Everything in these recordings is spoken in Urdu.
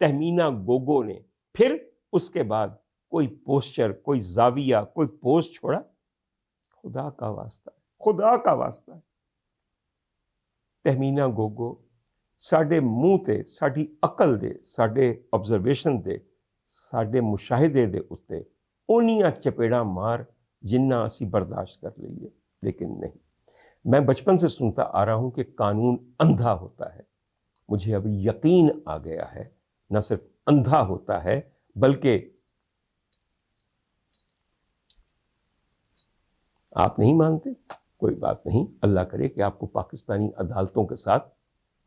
تہمینہ گوگو نے پھر اس کے بعد کوئی پوسچر، کوئی زاویہ، کوئی پوسٹ چھوڑا؟ خدا کا واسطہ ہے، خدا کا واسطہ ہے، تہمینہ گوگو ساڈے منہ تے ساڈی عقل دے، ساڈے آبزرویشن دے، ساڈے مشاہدے دے اتے اونیاں چپیڑاں مار جنہ اسی برداشت کر لئیے، لیکن نہیں۔ میں بچپن سے سنتا آ رہا ہوں کہ قانون اندھا ہوتا ہے، مجھے اب یقین آ گیا ہے نہ صرف اندھا ہوتا ہے بلکہ آپ نہیں مانتے، کوئی بات نہیں، اللہ کرے کہ آپ کو پاکستانی عدالتوں کے ساتھ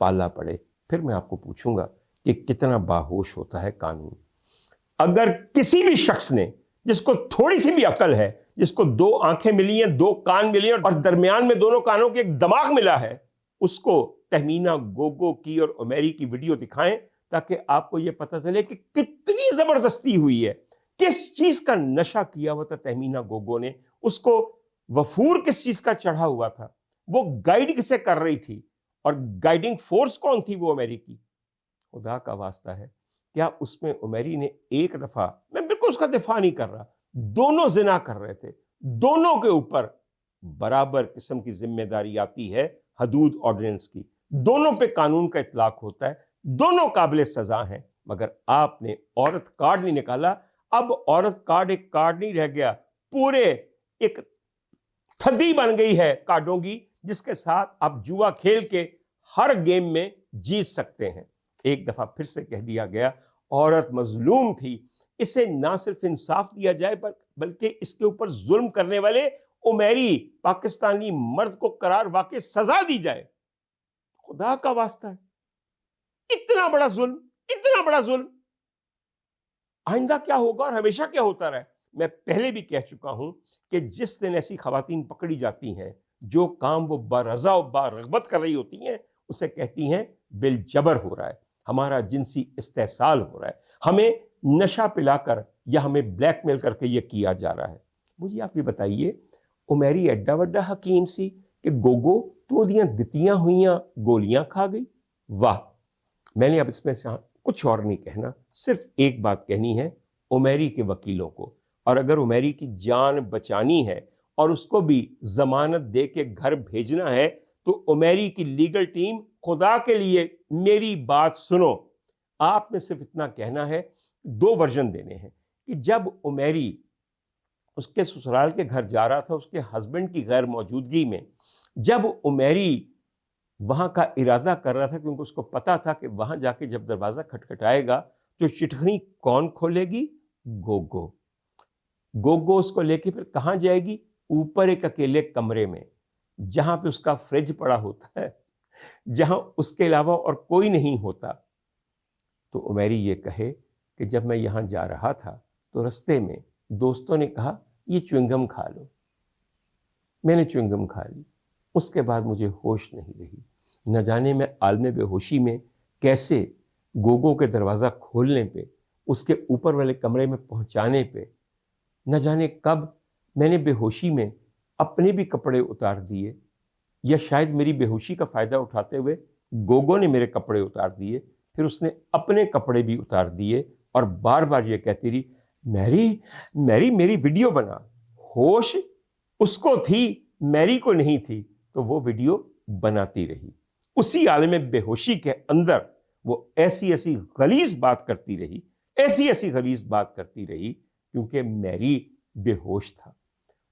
پالا پڑے، پھر میں آپ کو پوچھوں گا کہ کتنا باہوش ہوتا ہے قانون۔ اگر کسی بھی شخص نے، جس کو تھوڑی سی بھی عقل ہے، جس کو 2 آنکھیں ملی ہیں، 2 کان ملی ہیں اور درمیان میں دونوں کانوں کے ایک دماغ ملا ہے، اس کو تہمینہ گوگو کی اور عمیری کی ویڈیو دکھائیں تاکہ آپ کو یہ پتہ چلے کہ کتنی زبردستی ہوئی ہے، کس چیز کا نشہ کیا ہوا تھا تہمینہ گوگو نے، اس کو وفور کس چیز کا چڑھا ہوا تھا، وہ گائیڈ کسے کر رہی تھی، اور گائیڈنگ فورس کون تھی وہ عمیری کی۔ خدا کا واسطہ ہے، کیا اس میں عمیری نے ایک دفعہ، میں بالکل اس کا دفاع نہیں کر رہا، دونوں زنا کر رہے تھے، دونوں کے اوپر برابر قسم کی ذمہ داری آتی ہے حدود آرڈیننس کی، دونوں پہ قانون کا اطلاق ہوتا ہے، دونوں قابل سزا ہیں، مگر آپ نے عورت کارڈ نہیں نکالا۔ اب عورت کارڈ ایک کارڈ نہیں رہ گیا، پورے ایک تھدی بن گئی ہے کارڈوں کی، جس کے ساتھ آپ جوا کھیل کے ہر گیم میں جیت سکتے ہیں۔ ایک دفعہ پھر سے کہہ دیا گیا، عورت مظلوم تھی، اسے نہ صرف انصاف دیا جائے بلکہ اس کے اوپر ظلم کرنے والے عمیری پاکستانی مرد کو قرار واقع سزا دی جائے۔ خدا کا واسطہ ہے، اتنا بڑا ظلم، اتنا بڑا ظلم آئندہ کیا ہوگا اور ہمیشہ کیا ہوتا رہے؟ میں پہلے بھی کہہ چکا ہوں کہ جس دن ایسی خواتین پکڑی جاتی ہیں جو کام وہ برضا و برغبت کر رہی ہوتی ہیں، اسے کہتی ہیں بالجبر ہو رہا ہے، ہمارا جنسی استحصال ہو رہا ہے، ہمیں نشہ پلا کر یا ہمیں بلیک میل کر کے یہ کیا جا رہا ہے۔ مجھے آپ یہ بتائیے، عمیری ایڈا وڈا حکیم سی کہ گوگو تو دیاں دتیاں ہوئیاں گولیاں کھا گئی؟ واہ! میں نے اب اس میں کچھ اور نہیں کہنا، صرف ایک بات کہنی ہے عمیری کے وکیلوں کو، اور اگر عمیری کی جان بچانی ہے اور اس کو بھی ضمانت دے کے گھر بھیجنا ہے تو عمیری کی لیگل ٹیم، خدا کے لیے میری بات سنو۔ آپ نے صرف اتنا کہنا ہے، 2 ورژن دینے ہیں کہ جب عمیری اس کے سسرال کے گھر جا رہا تھا اس کے ہسبینڈ کی غیر موجودگی میں، جب عمیری وہاں کا ارادہ کر رہا تھا کیونکہ اس کو پتا تھا کہ وہاں جا کے جب دروازہ کھٹکھٹائے گا تو چٹخنی کون کھولے گی؟ گوگو۔ گوگو اس کو لے کے پھر کہاں جائے گی؟ اوپر ایک اکیلے کمرے میں، جہاں پہ اس کا فریج پڑا ہوتا ہے، جہاں اس کے علاوہ اور کوئی نہیں ہوتا۔ تو عمیری یہ کہے کہ جب میں یہاں جا رہا تھا تو رستے میں دوستوں نے کہا یہ چوئنگم کھا لو، میں نے چوئنگم کھا لی، اس کے بعد مجھے ہوش نہیں رہی، نہ جانے میں عالم بے ہوشی میں کیسے گوگو کے دروازہ کھولنے پہ، اس کے اوپر والے کمرے میں پہنچانے پہ، نہ جانے کب میں نے بے ہوشی میں اپنے بھی کپڑے اتار دیے، یا شاید میری بے ہوشی کا فائدہ اٹھاتے ہوئے گوگو نے میرے کپڑے اتار دیے، پھر اس نے اپنے کپڑے بھی اتار دیے اور بار بار یہ کہتی رہی میری میری ویڈیو بنا۔ ہوش اس کو تھی، میری کو نہیں تھی، تو وہ ویڈیو بناتی رہی۔ اسی عالم بے ہوشی کے اندر وہ ایسی ایسی غلیظ بات کرتی رہی، ایسی ایسی غلیظ بات کرتی رہی، کیونکہ میری بے ہوش تھا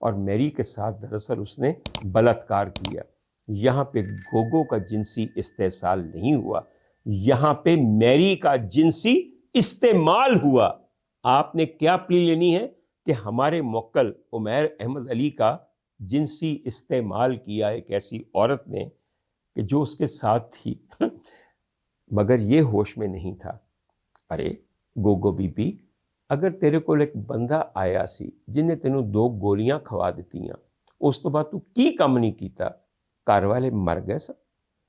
اور میری کے ساتھ دراصل اس نے بلاತ್کار کیا۔ یہاں پہ گوگو کا جنسی استحصال نہیں ہوا، یہاں پہ میری کا جنسی استعمال ہوا۔ آپ نے کیا پلی لینی ہے کہ ہمارے موکل عمیر احمد علی کا جنسی استعمال کیا ایک ایسی عورت نے کہ جو اس کے ساتھ تھی مگر یہ ہوش میں نہیں تھا۔ ارے گوگو بی بی، اگر تیرے کو ایک بندہ آیا سی جن نے تینوں 2 گولیاں کھوا دیتیاں، اس تو بعد تو کی کم نہیں کیتا، گھر والے مر گئے سب،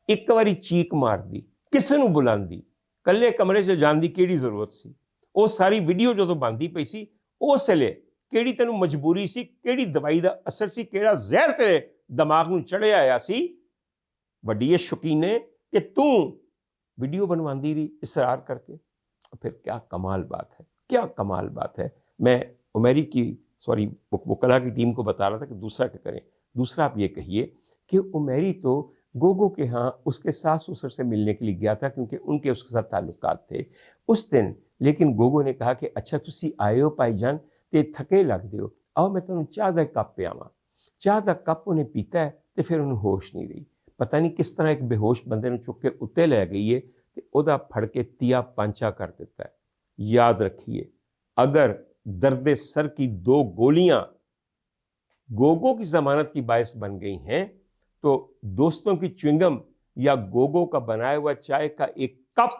ایک واری چیک مار دی، کسے نو بلاندی، کلے کمرے سے جان دی کیڑی ضرورت سی؟ وہ ساری ویڈیو جو تو باندھی پئی سی اس لے کیڑی تینوں مجبوری سی، کیڑی دوائی دا اثر سی، کیڑا زہر تیرے دماغ نو چڑھے آیا سی وڈی شکینے کہ تو ویڈیو بنواندی رہی اصرار کر کے۔ پھر کیا کمال بات ہے، کیا کمال بات ہے. میں عمیری کی وکلا کی ٹیم کو بتا رہا تھا کہ دوسرا کیا کریں. دوسرا آپ یہ کہیے کہ عمیری تو گوگو کے ہاں اس کے ساس سسر سے ملنے کے لیے گیا تھا کیونکہ ان کے اس کے ساتھ تعلقات تھے اس دن. لیکن گوگو نے کہا کہ اچھا تسی آئے ہو پائی جان تے تھکے لگ دے ہو، آؤ میں تمہیں چاہ دا کپ پہ آواں. چاہ دا کپ انہیں پیتا ہے تو پھر انہیں ہوش نہیں رہی. پتہ نہیں کس طرح ایک بے ہوش بندے نے چک کے اتنے لے گئی ہے کہ ادا پھڑ کے تیا پانچا کر دیتا ہے. یاد رکھیے اگر درد سر کی 2 گولیاں گوگو کی ضمانت کی باعث بن گئی ہیں تو دوستوں کی چوئنگم یا گوگو کا بنایا ہوا چائے کا ایک کپ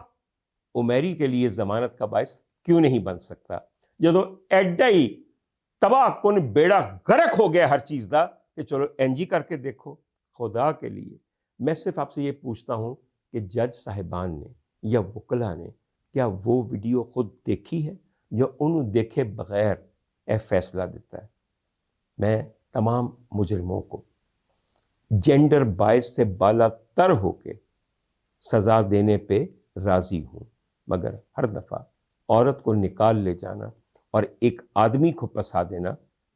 عمیری کے لیے ضمانت کا باعث کیوں نہیں بن سکتا؟ جدو ایڈا ہی تباہ کن بیڑا غرق ہو گیا ہر چیز دا کہ چلو NG کر کے دیکھو. خدا کے لیے میں صرف آپ سے یہ پوچھتا ہوں کہ جج صاحبان نے یا وکلا نے کیا وہ ویڈیو خود دیکھی ہے یا انہوں دیکھے بغیر فیصلہ دیتا ہے؟ میں تمام مجرموں کو جینڈر باعث سے بالا تر ہو کے سزا دینے پہ راضی ہوں، مگر ہر دفعہ عورت کو نکال لے جانا اور ایک آدمی کو پھنسا دینا،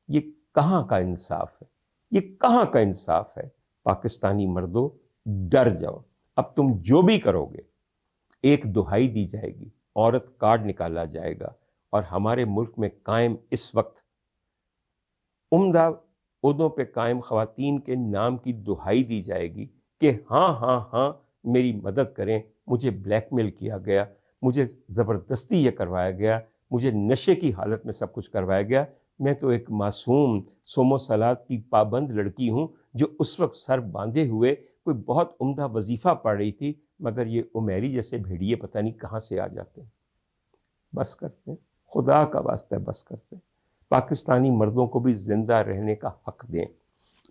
یہ کہاں کا انصاف ہے؟ یہ کہاں کا انصاف ہے؟ پاکستانی مردوں ڈر جاؤ. اب تم جو بھی کرو گے ایک دہائی دی جائے گی، عورت کارڈ نکالا جائے گا اور ہمارے ملک میں قائم اس وقت عمدہ عہدوں پہ قائم خواتین کے نام کی دہائی دی جائے گی کہ ہاں ہاں ہاں میری مدد کریں، مجھے بلیک میل کیا گیا، مجھے زبردستی یہ کروایا گیا، مجھے نشے کی حالت میں سب کچھ کروایا گیا. میں تو ایک معصوم سومو سلاد کی پابند لڑکی ہوں جو اس وقت سر باندھے ہوئے کوئی بہت عمدہ وظیفہ پڑھ رہی تھی، مگر یہ عمیری جیسے بھیڑیے پتہ نہیں کہاں سے آ جاتے ہیں. بس کرتے ہیں، خدا کا واسطہ بس کرتے ہیں. پاکستانی مردوں کو بھی زندہ رہنے کا حق دیں.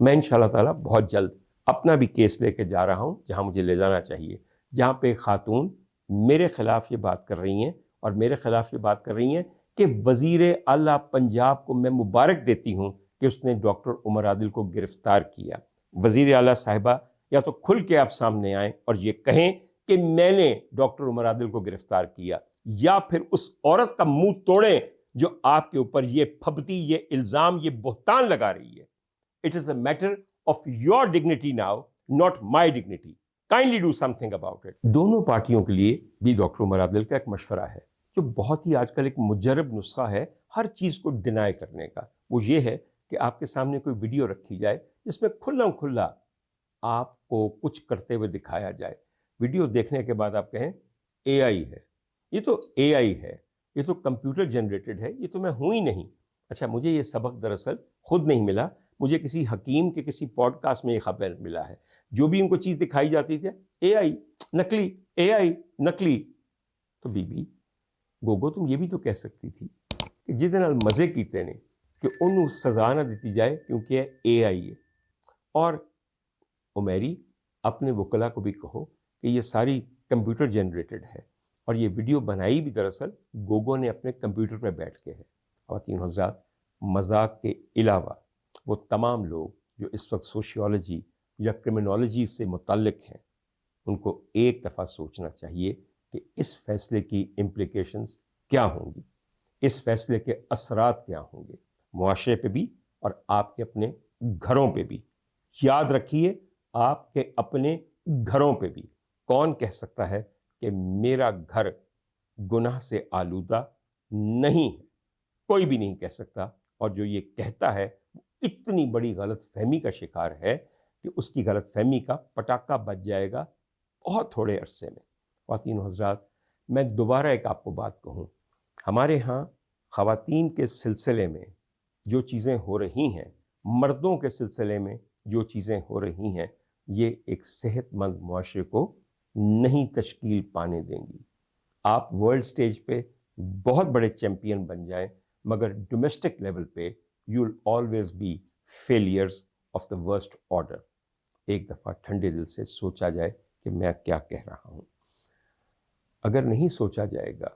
میں انشاءاللہ تعالیٰ بہت جلد اپنا بھی کیس لے کے جا رہا ہوں جہاں مجھے لے جانا چاہیے، جہاں پہ خاتون میرے خلاف یہ بات کر رہی ہیں اور میرے خلاف یہ بات کر رہی ہیں کہ وزیر اعلیٰ پنجاب کو میں مبارک دیتی ہوں کہ اس نے ڈاکٹر عمر عادل کو گرفتار کیا. وزیر اعلیٰ صاحبہ یا تو کھل کے آپ سامنے آئیں اور یہ کہیں کہ میں نے ڈاکٹر عمر عادل کو گرفتار کیا، یا پھر اس عورت کا منہ توڑیں جو آپ کے اوپر یہ پھبتی، یہ الزام، یہ بہتان لگا رہی ہے. It is a matter of your dignity now, not my dignity. Kindly do something about it. دونوں پارٹیوں کے لیے بھی ڈاکٹر عمر عادل کا ایک مشورہ ہے جو بہت ہی آج کل ایک مجرب نسخہ ہے ہر چیز کو ڈینائی کرنے کا. وہ یہ ہے کہ آپ کے سامنے کوئی ویڈیو رکھی جائے جس میں کھلا آپ کو کچھ کرتے ہوئے دکھایا جائے. ویڈیو دیکھنے کے بعد آپ کہیں AI ہے، یہ تو AI ہے، یہ تو کمپیوٹر جنریٹڈ ہے، یہ تو میں ہوں ہی نہیں. اچھا، مجھے یہ سبق دراصل خود نہیں ملا، مجھے کسی حکیم کے کسی پوڈ کاسٹ میں یہ خبر ملا ہے. جو بھی ان کو چیز دکھائی جاتی تھی AI نقلی، AI نقلی. تو بی بی گوگو تم یہ بھی تو کہہ سکتی تھی کہ جہدے نال مزے کیتے نے کہ انہوں سزا نہ دیتی جائے کیونکہ AI ہے. اور عمیری اپنے وکلا کو بھی کہو کہ یہ ساری کمپیوٹر جنریٹڈ ہے اور یہ ویڈیو بنائی بھی دراصل گوگو نے اپنے کمپیوٹر پہ بیٹھ کے ہے. خواتین حضرات، مذاق کے علاوہ وہ تمام لوگ جو اس وقت سوشیولوجی یا کرمنالوجی سے متعلق ہیں ان کو ایک دفعہ سوچنا چاہیے کہ اس فیصلے کی امپلیکیشنز کیا ہوں گی، اس فیصلے کے اثرات کیا ہوں گے معاشرے پہ بھی اور آپ کے اپنے گھروں پہ بھی. یاد رکھیے آپ کے اپنے گھروں پہ بھی. کون کہہ سکتا ہے کہ میرا گھر گناہ سے آلودہ نہیں ہے؟ کوئی بھی نہیں کہہ سکتا. اور جو یہ کہتا ہے وہ اتنی بڑی غلط فہمی کا شکار ہے کہ اس کی غلط فہمی کا پٹاخہ بج جائے گا بہت تھوڑے عرصے میں. خواتین و حضرات، میں دوبارہ ایک آپ کو بات کہوں، ہمارے ہاں خواتین کے سلسلے میں جو چیزیں ہو رہی ہیں، مردوں کے سلسلے میں جو چیزیں ہو رہی ہیں، یہ ایک صحت مند معاشرے کو نہیں تشکیل پانے دیں گی. آپ ورلڈ سٹیج پہ بہت بڑے چیمپئن بن جائیں مگر ڈومیسٹک لیول پہ you will always be failures of the worst order. ایک دفعہ ٹھنڈے دل سے سوچا جائے کہ میں کیا کہہ رہا ہوں. اگر نہیں سوچا جائے گا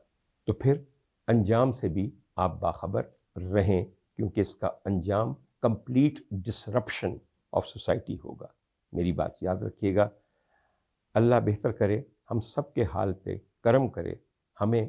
تو پھر انجام سے بھی آپ باخبر رہیں، کیونکہ اس کا انجام کمپلیٹ ڈسرپشن آف سوسائٹی ہوگا. میری بات یاد رکھیے گا. اللہ بہتر کرے، ہم سب کے حال پہ کرم کرے، ہمیں